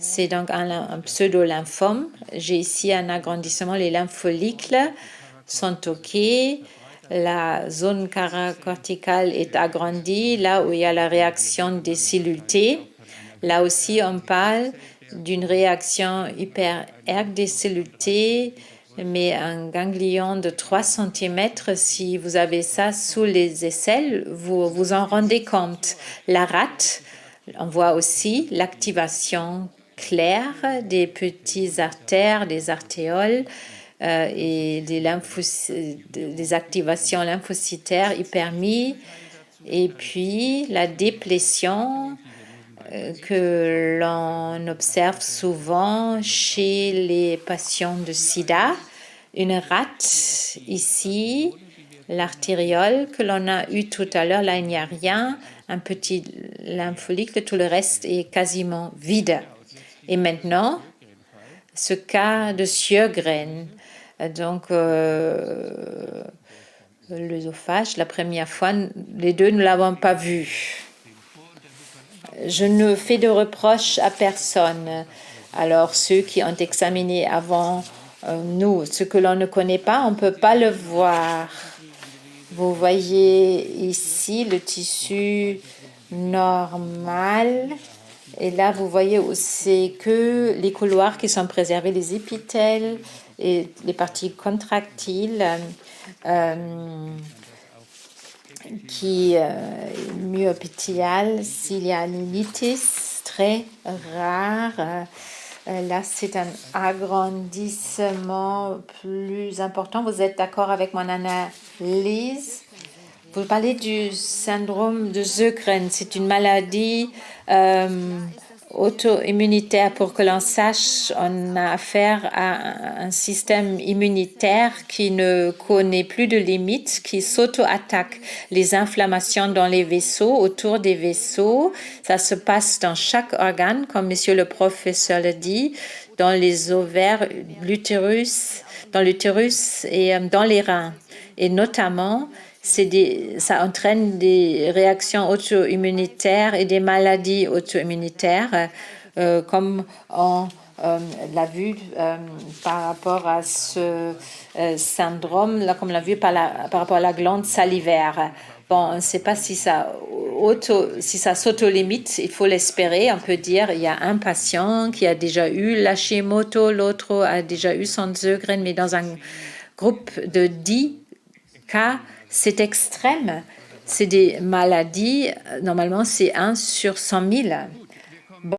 C'est donc un pseudo-lymphome. J'ai ici un agrandissement. Les lymphofollicles sont OK. La zone paracorticale est agrandie, là où il y a la réaction des cellules T. Là aussi, on parle d'une réaction hyper-erg des cellules T, mais un ganglion de 3 cm, si vous avez ça sous les aisselles, vous vous en rendez compte. La rate, on voit aussi l'activation claire des petites artères, des artéoles, et des activations lymphocytaires hypermies, et puis la déplétion que l'on observe souvent chez les patients de sida. Une rate ici, l'artériole que l'on a eu tout à l'heure, là il n'y a rien, un petit lympholicle, tout le reste est quasiment vide. Et maintenant, ce cas de Sjögren, donc l'œsophage, la première fois, les deux ne l'avons pas vu. Je ne fais de reproches à personne. Alors ceux qui ont examiné avant nous, ce que l'on ne connaît pas, on ne peut pas le voir. Vous voyez ici le tissu normal. Et là, vous voyez aussi que les couloirs qui sont préservés, les épithèles et les parties contractiles qui myopétiales, s'il y a une litis très rare. Là, c'est un agrandissement plus important. Vous êtes d'accord avec mon analyse? Vous parlez du syndrome de Sjögren. C'est une maladie auto-immunitaire. Pour que l'on sache, on a affaire à un système immunitaire qui ne connaît plus de limites, qui s'auto-attaque. Les inflammations dans les vaisseaux, autour des vaisseaux, ça se passe dans chaque organe, comme monsieur le professeur le dit, dans les ovaires, dans l'utérus et dans les reins. Et notamment, ça entraîne des réactions auto-immunitaires et des maladies auto-immunitaires, comme on l'a vu par rapport à ce syndrome, là, comme on l'a vu par rapport à la glande salivaire. Bon, on ne sait pas si ça s'auto-limite, il faut l'espérer. On peut dire il y a un patient qui a déjà eu l'Hashimoto, l'autre a déjà eu son Sjögren, mais dans un groupe de 10 cas, c'est extrême. C'est des maladies, normalement, c'est 1 sur 100 000.